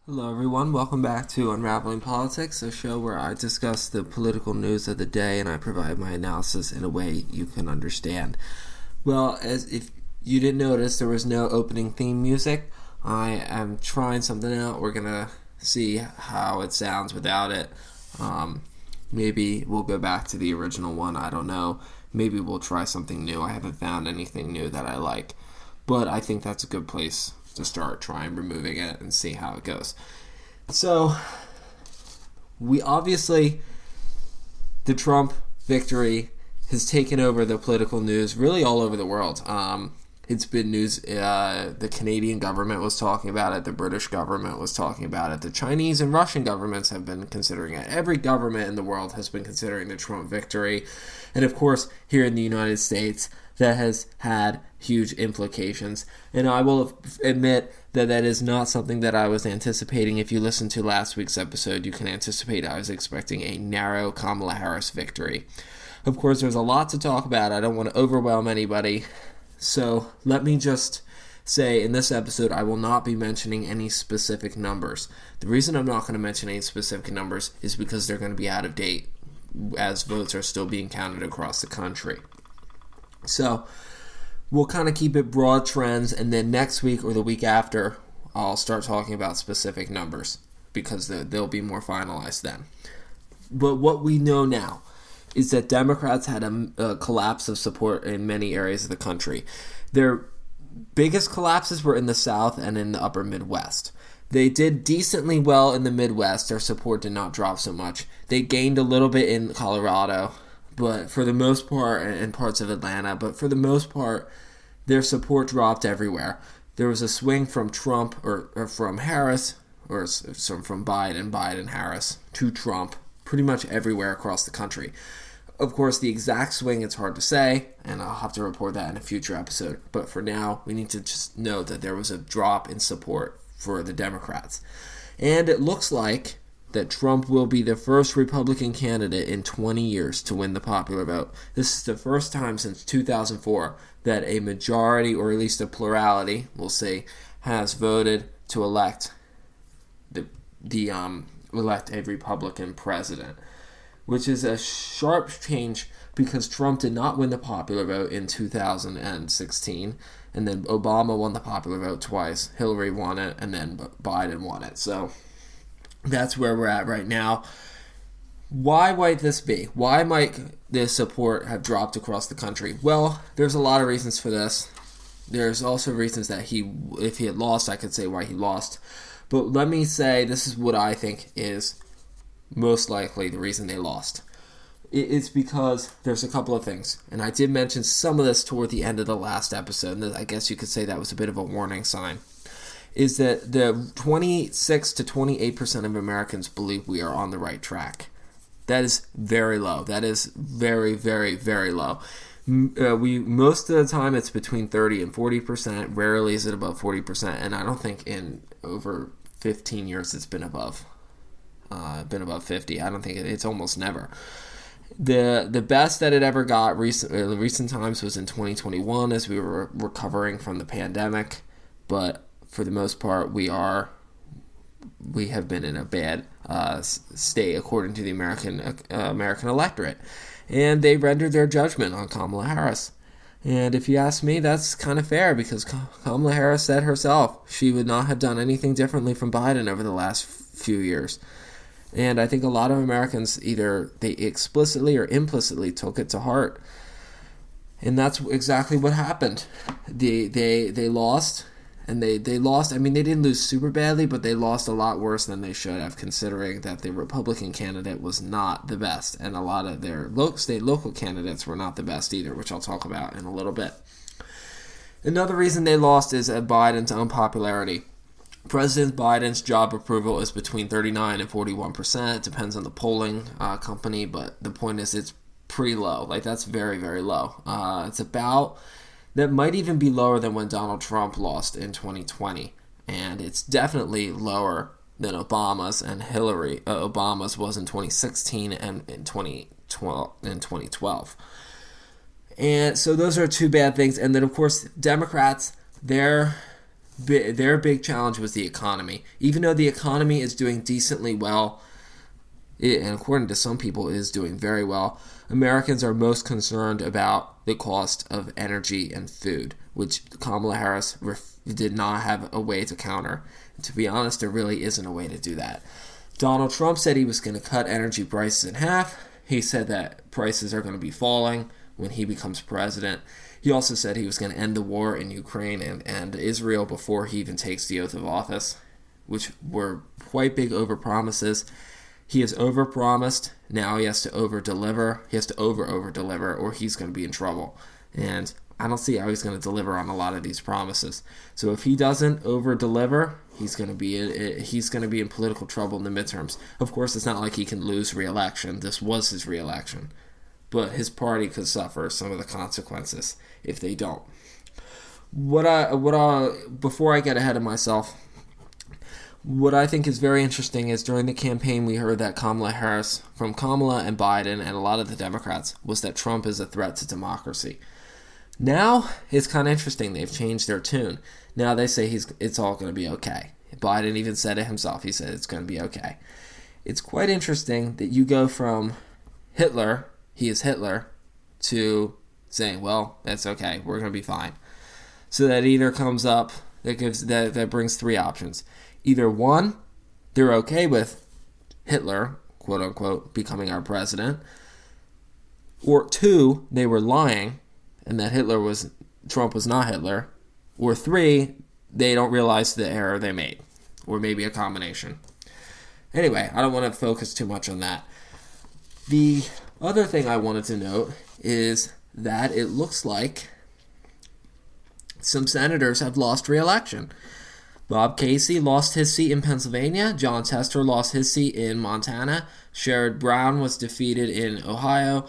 Hello, everyone. Welcome back to Unraveling Politics, a show where I discuss the political news of the day and I provide my analysis in a way you can understand. Well, as if you didn't notice, there was no opening theme music. I am trying something out. We're gonna see how it sounds without it. Maybe we'll go back to the original one. I don't know. Maybe we'll try something new. I haven't found anything new that I like, but I think that's a good place to start trying removing it and see how it goes. So, we obviously, the Trump victory has taken over the political news really all over the world. It's been news. The Canadian government was talking about it. The British government was talking about it. The Chinese and Russian governments have been considering it. Every government in the world has been considering the Trump victory. And of course, here in the United States, that has had huge implications. And I will admit that that is not something that I was anticipating. If you listen to last week's episode, you can anticipate I was expecting a narrow Kamala Harris victory. Of course, there's a lot to talk about. I don't want to overwhelm anybody. So let me just say in this episode, I will not be mentioning any specific numbers. The reason I'm not going to mention any specific numbers is because they're going to be out of date as votes are still being counted across the country. So we'll kind of keep it broad trends, and then next week or the week after, I'll start talking about specific numbers because they'll be more finalized then. But what we know now is that Democrats had a collapse of support in many areas of the country. Their biggest collapses were in the South and in the upper Midwest. They did decently well in the Midwest. Their support did not drop so much. They gained a little bit in Colorado, but for the most part, and parts of Atlanta, but for the most part, their support dropped everywhere. There was a swing from Trump, or from Harris, or from Biden, Harris, to Trump, pretty much everywhere across the country. Of course, the exact swing, it's hard to say, and I'll have to report that in a future episode. But for now, we need to just know that there was a drop in support for the Democrats. And it looks like that Trump will be the first Republican candidate in 20 years to win the popular vote. This is the first time since 2004 that a majority, or at least a plurality, we'll see, has voted to elect elect a Republican president, which is a sharp change because Trump did not win the popular vote in 2016, and then Obama won the popular vote twice, Hillary won it, and then Biden won it. So that's where we're at right now. Why might this be? Why might this support have dropped across the country? Well, there's a lot of reasons for this. There's also reasons that if he had lost, I could say why he lost. But let me say, this is what I think is most likely the reason they lost. It's because there's a couple of things. And I did mention some of this toward the end of the last episode, and I guess you could say that was a bit of a warning sign. Is that the 26 to 28% of Americans believe we are on the right track. That is very low. That is very, very, very low. Most of the time it's between 30 and 40%. Rarely is it above 40%, and I don't think in over 15 years it's been above 50. I don't think it's almost never. The best that it ever got recent times was in 2021 as we were recovering from the pandemic, but for the most part, we have been in a bad state according to the American electorate, and they rendered their judgment on Kamala Harris. And if you ask me, that's kind of fair because Kamala Harris said herself she would not have done anything differently from Biden over the last few years. And I think a lot of Americans either they explicitly or implicitly took it to heart, and that's exactly what happened. They lost. And they lost, I mean, they didn't lose super badly, but they lost a lot worse than they should have, considering that the Republican candidate was not the best. And a lot of their local candidates were not the best either, which I'll talk about in a little bit. Another reason they lost is Biden's unpopularity. President Biden's job approval is between 39 and 41%. It depends on the polling company, but the point is it's pretty low. Like, that's very, very low. It's about... That might even be lower than when Donald Trump lost in 2020. And it's definitely lower than Obama's and Hillary. Obama's was in 2016 and in 2012. And so those are two bad things. And then, of course, Democrats, their their big challenge was the economy. Even though the economy is doing decently well, and according to some people is doing very well, Americans are most concerned about the cost of energy and food, which Kamala Harris did not have a way to counter. And to be honest, there really isn't a way to do that. Donald Trump said he was going to cut energy prices in half. He said that prices are going to be falling when he becomes president. He also said he was going to end the war in Ukraine and Israel before he even takes the oath of office, which were quite big overpromises. He has overpromised. Now he has to overdeliver. He has to over-deliver, or he's going to be in trouble. And I don't see how he's going to deliver on a lot of these promises. So if he doesn't over-deliver, he's going to be in political trouble in the midterms. Of course, it's not like he can lose re-election. This was his re-election. But his party could suffer some of the consequences if they don't. Before I get ahead of myself, what I think is very interesting is during the campaign we heard that Kamala Harris, from Kamala and Biden and a lot of the Democrats, was that Trump is a threat to democracy. Now, it's kind of interesting. They've changed their tune. Now they say it's all going to be okay. Biden even said it himself. He said it's going to be okay. It's quite interesting that you go from Hitler, he is Hitler, to saying, well, that's okay, we're going to be fine. So that either comes up, that brings three options. Either one, they're okay with Hitler, quote unquote, becoming our president. Or two, they were lying, and that Trump was not Hitler. Or three, they don't realize the error they made. Or maybe a combination. Anyway, I don't want to focus too much on that. The other thing I wanted to note is that it looks like some senators have lost re-election. Bob Casey lost his seat in Pennsylvania. Jon Tester lost his seat in Montana. Sherrod Brown was defeated in Ohio.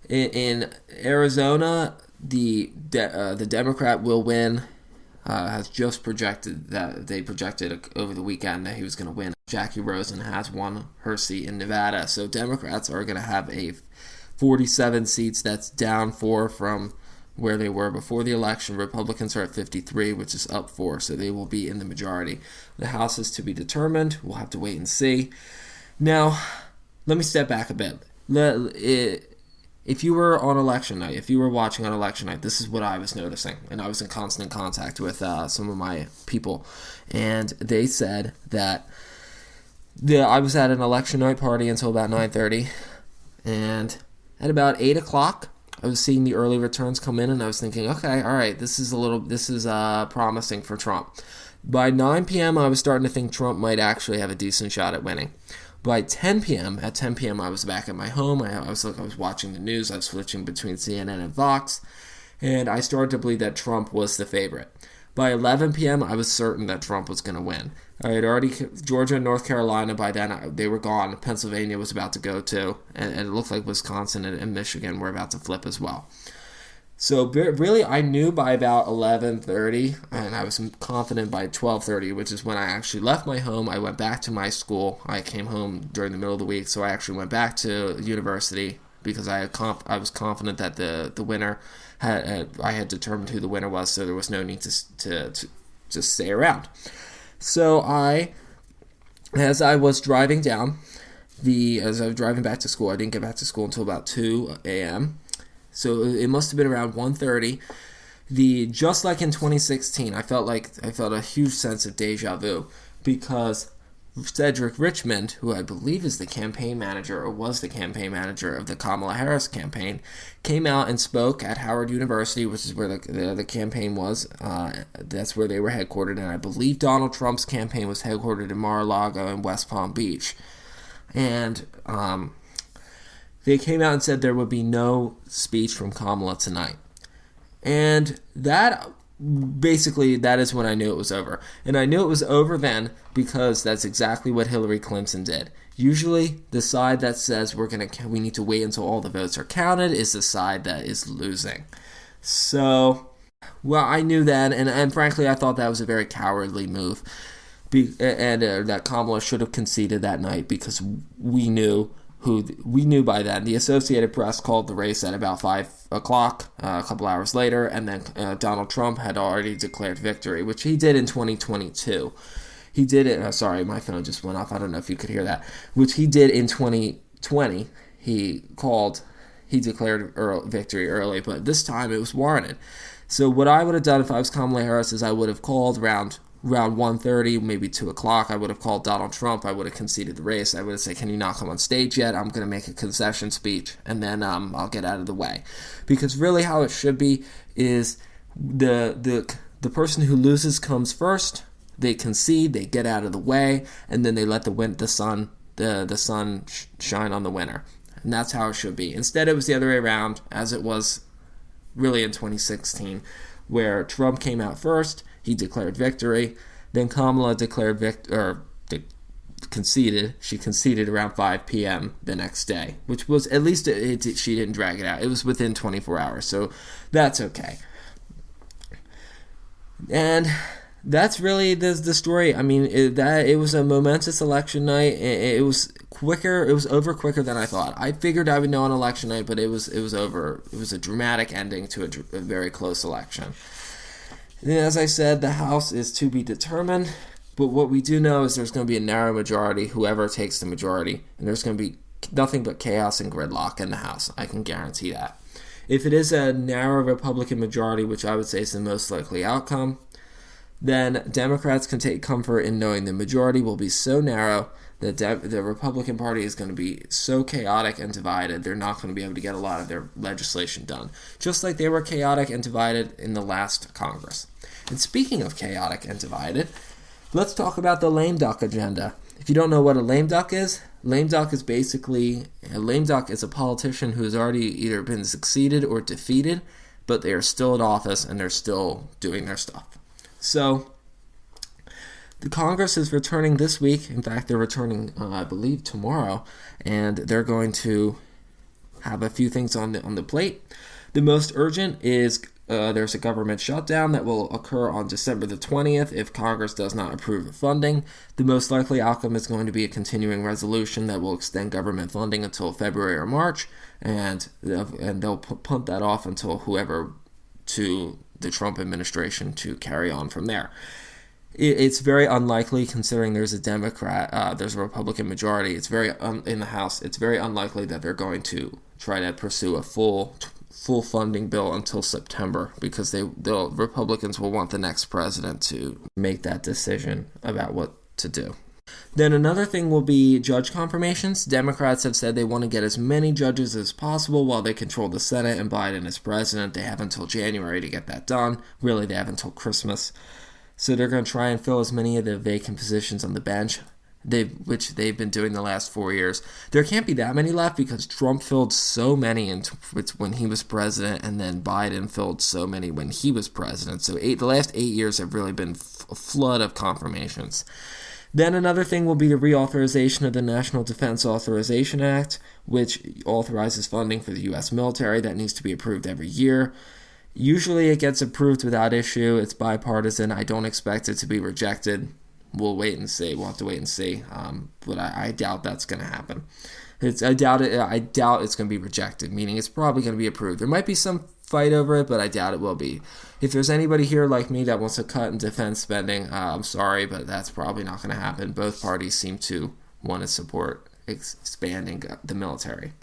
In Arizona, the Democrat Will Win has just projected that they projected over the weekend that he was going to win. Jackie Rosen has won her seat in Nevada. So Democrats are going to have 47 seats. That's down 4 from where they were before the election. Republicans are at 53, which is up 4, so they will be in the majority. The House is to be determined. We'll have to wait and see. Now, let me step back a bit. If you were on election night, if you were watching on election night, this is what I was noticing. And I was in constant contact with some of my people. And they said that I was at an election night party until about 9:30. And at about 8 o'clock, I was seeing the early returns come in, and I was thinking, okay, all right, this is promising for Trump. By 9 p.m., I was starting to think Trump might actually have a decent shot at winning. By 10 p.m., I was back at my home. I was watching the news. I was switching between CNN and Fox, and I started to believe that Trump was the favorite. By 11 p.m., I was certain that Trump was going to win. I had already Georgia and North Carolina. By then, they were gone. Pennsylvania was about to go too, and it looked like Wisconsin and Michigan were about to flip as well. So really, I knew by about 11:30, and I was confident by 12:30, which is when I actually left my home. I went back to my school. I came home during the middle of the week, so I actually went back to university because I was confident that the winner I had determined who the winner was, so there was no need to just stay around. So as I was driving back to school, I didn't get back to school until about 2 a.m. So it must have been around 1:30. Just like in 2016, I felt a huge sense of deja vu because Cedric Richmond, who I believe is the campaign manager or was the campaign manager of the Kamala Harris campaign, came out and spoke at Howard University, which is where the campaign was. That's where they were headquartered, and I believe Donald Trump's campaign was headquartered in Mar-a-Lago and West Palm Beach. And they came out and said there would be no speech from Kamala tonight. And that is when I knew it was over. And I knew it was over then because that's exactly what Hillary Clinton did. Usually, the side that says we need to wait until all the votes are counted is the side that is losing. So, well, I knew that, and frankly, I thought that was a very cowardly move. That Kamala should have conceded that night because we knew who we knew by then. The Associated Press called the race at about 5 o'clock, a couple hours later, and then Donald Trump had already declared victory, which he did in 2022. He did it, sorry, my phone just went off, I don't know if you could hear that, which he did in 2020. He declared victory early, but this time it was warranted. So what I would have done if I was Kamala Harris is I would have called around 1:30, maybe 2 o'clock. I would have called Donald Trump. I would have conceded the race. I would have said, can you not come on stage yet? I'm going to make a concession speech, and then I'll get out of the way. Because really how it should be is the person who loses comes first. They concede, they get out of the way, and then they let the sun shine on the winner. And that's how it should be. Instead, it was the other way around, as it was really in 2016, where Trump came out first. He declared victory. Then Kamala conceded. She conceded around 5 p.m. the next day, which was, at least she didn't drag it out. It was within 24 hours, so that's okay. And that's really the story. I mean, it was a momentous election night. It was quicker. It was over quicker than I thought. I figured I would know on election night, but it was over. It was a dramatic ending to a very close election. And as I said, the House is to be determined, but what we do know is there's going to be a narrow majority, whoever takes the majority, and there's going to be nothing but chaos and gridlock in the House. I can guarantee that. If it is a narrow Republican majority, which I would say is the most likely outcome, then Democrats can take comfort in knowing the majority will be so narrow that the Republican Party is going to be so chaotic and divided, they're not going to be able to get a lot of their legislation done. Just like they were chaotic and divided in the last Congress. And speaking of chaotic and divided, let's talk about the lame duck agenda. If you don't know what a lame duck is basically, a lame duck is a politician who has already either been succeeded or defeated, but they are still in office and they're still doing their stuff. So, the Congress is returning this week. In fact, they're returning, I believe, tomorrow, and they're going to have a few things on the plate. The most urgent is there's a government shutdown that will occur on December the 20th if Congress does not approve of funding. The most likely outcome is going to be a continuing resolution that will extend government funding until February or March, and they'll punt that off until to the Trump administration to carry on from there. It's very unlikely, considering there's a Republican majority. It's very in the House. It's very unlikely that they're going to try to pursue a full funding bill until September, because the Republicans will want the next president to make that decision about what to do. Then another thing will be judge confirmations. Democrats have said they want to get as many judges as possible while they control the Senate and Biden is president. They have until January to get that done. Really, they have until Christmas. So they're going to try and fill as many of the vacant positions on the bench, which they've been doing the last 4 years. There can't be that many left because Trump filled so many when he was president, and then Biden filled so many when he was president. So the last 8 years have really been a flood of confirmations. Then another thing will be the reauthorization of the National Defense Authorization Act, which authorizes funding for the U.S. military that needs to be approved every year. Usually it gets approved without issue. It's bipartisan. I don't expect it to be rejected. We'll wait and see. We'll have to wait and see. But I doubt that's going to happen. I doubt it's going to be rejected, meaning it's probably going to be approved. There might be some fight over it, but I doubt it will be. If there's anybody here like me that wants to cut in defense spending, I'm sorry, but that's probably not going to happen. Both parties seem to want to support expanding the military.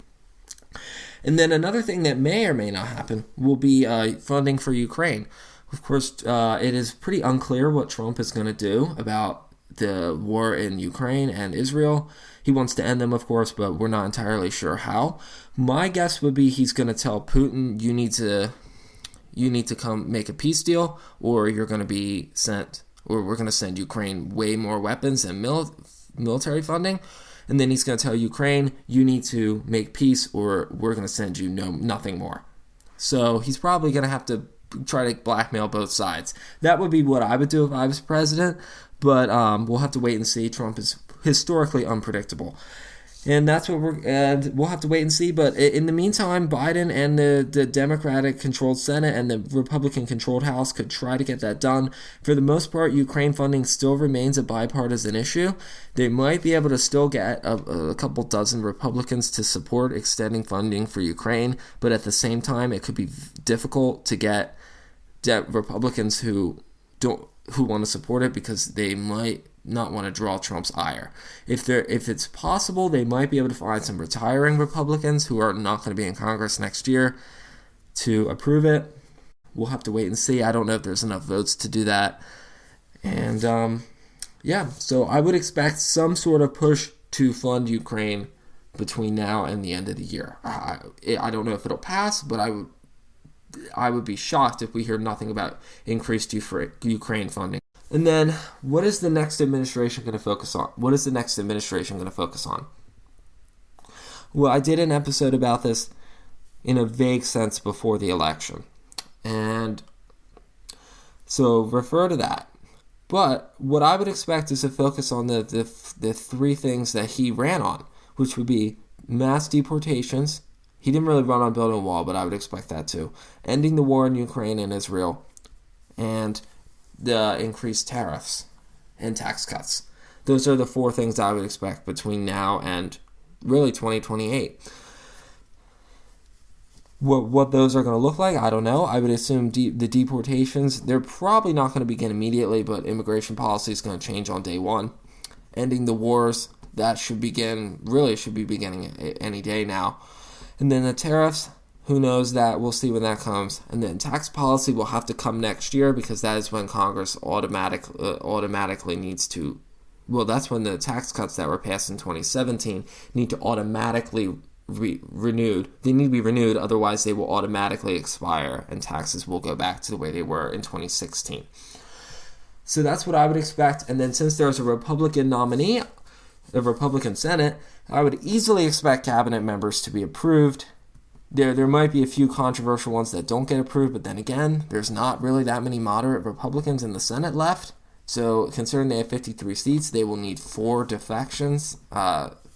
And then another thing that may or may not happen will be funding for Ukraine. Of course, it is pretty unclear what Trump is going to do about the war in Ukraine and Israel. He wants to end them, of course, but we're not entirely sure how. My guess would be he's going to tell Putin, you need to come make a peace deal, or you're going to be sent, or we're going to send Ukraine way more weapons and military funding. And then he's going to tell Ukraine, you need to make peace, or we're going to send you nothing more. So he's probably going to have to try to blackmail both sides. That would be what I would do if I was president, but we'll have to wait and see. Trump is historically unpredictable. And we'll have to wait and see. But in the meantime, Biden and the Democratic-controlled Senate and the Republican-controlled House could try to get that done. For the most part, Ukraine funding still remains a bipartisan issue. They might be able to still get a couple dozen Republicans to support extending funding for Ukraine, but at the same time, it could be difficult to get Republicans who want to support it because they might not want to draw Trump's ire. If it's possible, they might be able to find some retiring Republicans who are not going to be in Congress next year to approve it. We'll have to wait and see. I don't know if there's enough votes to do that. And so I would expect some sort of push to fund Ukraine between now and the end of the year. I don't know if it'll pass, but I would be shocked if we hear nothing about increased Ukraine funding. And then, what is the next administration going to focus on? Well, I did an episode about this in a vague sense before the election. And so refer to that. But what I would expect is to focus on the three things that he ran on, which would be mass deportations. He didn't really run on building a wall, but I would expect that too. Ending the war in Ukraine and Israel. And the increased tariffs and tax cuts. Those are the four things I would expect between now and really 2028. What those are going to look like, I don't know. I would assume the deportations, they're probably not going to begin immediately, but immigration policy is going to change on day one. Ending the wars, that should be beginning any day now. And then the tariffs, who knows that? We'll see when that comes. And then tax policy will have to come next year because that is when Congress automatically needs to... Well, that's when the tax cuts that were passed in 2017 need to automatically renewed. They need to be renewed, otherwise they will automatically expire and taxes will go back to the way they were in 2016. So that's what I would expect. And then since there's a Republican nominee, a Republican Senate, I would easily expect cabinet members to be approved. There might be a few controversial ones that don't get approved, but then again, there's not really that many moderate Republicans in the Senate left. So considering they have 53 seats, they will need 4 defections.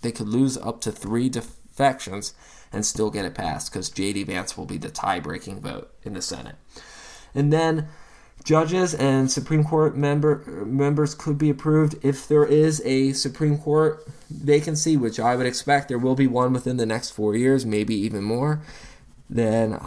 They could lose up to 3 defections and still get it passed because J.D. Vance will be the tie-breaking vote in the Senate. And then judges and Supreme Court members could be approved. If there is a Supreme Court vacancy, which I would expect there will be one within the next 4 years, maybe even more, then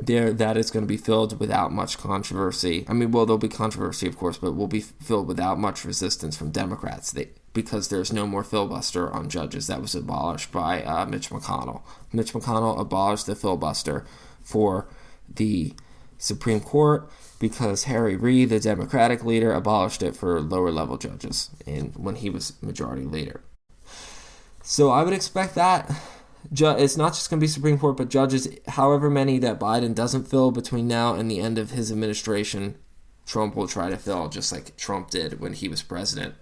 that is going to be filled without much controversy. I mean, well, there'll be controversy, of course, but will be filled without much resistance from Democrats because there's no more filibuster on judges. That was abolished by Mitch McConnell. Mitch McConnell abolished the filibuster for the Supreme Court because Harry Reid, the Democratic leader, abolished it for lower-level judges when he was majority leader. So I would expect that. It's not just going to be Supreme Court, but judges, however many that Biden doesn't fill between now and the end of his administration, Trump will try to fill, just like Trump did when he was president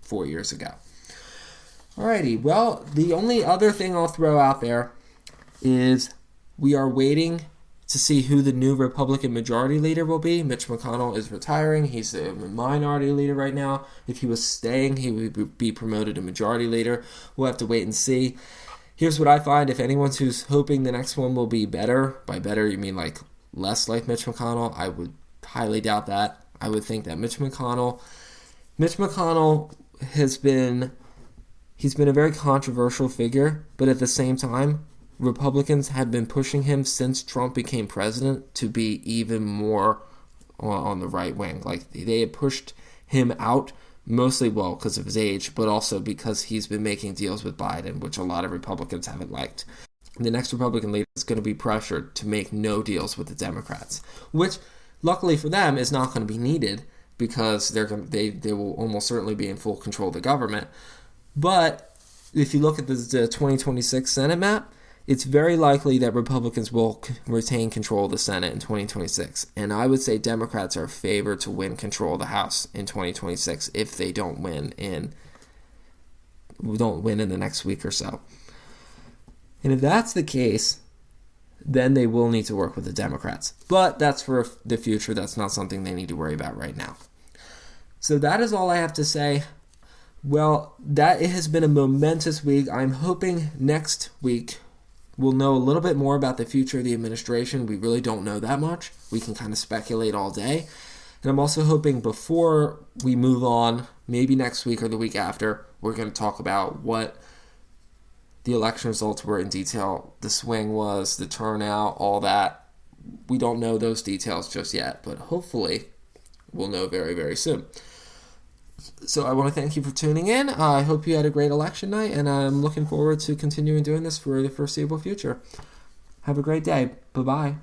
4 years ago. Alrighty, well, the only other thing I'll throw out there is we are waiting to see who the new Republican majority leader will be. Mitch McConnell is retiring. He's the minority leader right now. If he was staying, he would be promoted to majority leader. We'll have to wait and see. Here's what I find. If anyone's who's hoping the next one will be better, by better you mean like less like Mitch McConnell, I would highly doubt that. I would think that Mitch McConnell he's been a very controversial figure, but at the same time, Republicans have been pushing him since Trump became president to be even more on the right wing. Like, they had pushed him out mostly, well, because of his age, but also because he's been making deals with Biden, which a lot of Republicans haven't liked. The next Republican leader is going to be pressured to make no deals with the Democrats, which, luckily for them, is not going to be needed because they will almost certainly be in full control of the government. But if you look at the 2026 Senate map, it's very likely that Republicans will retain control of the Senate in 2026. And I would say Democrats are favored to win control of the House in 2026 if they don't win in the next week or so. And if that's the case, then they will need to work with the Democrats. But that's for the future. That's not something they need to worry about right now. So that is all I have to say. Well, it has been a momentous week. I'm hoping next week we'll know a little bit more about the future of the administration. We really don't know that much. We can kind of speculate all day. And I'm also hoping before we move on, maybe next week or the week after, we're going to talk about what the election results were in detail. The swing was, the turnout, all that. We don't know those details just yet, but hopefully we'll know very, very soon. So I want to thank you for tuning in. I hope you had a great election night, and I'm looking forward to continuing doing this for the foreseeable future. Have a great day. Bye-bye.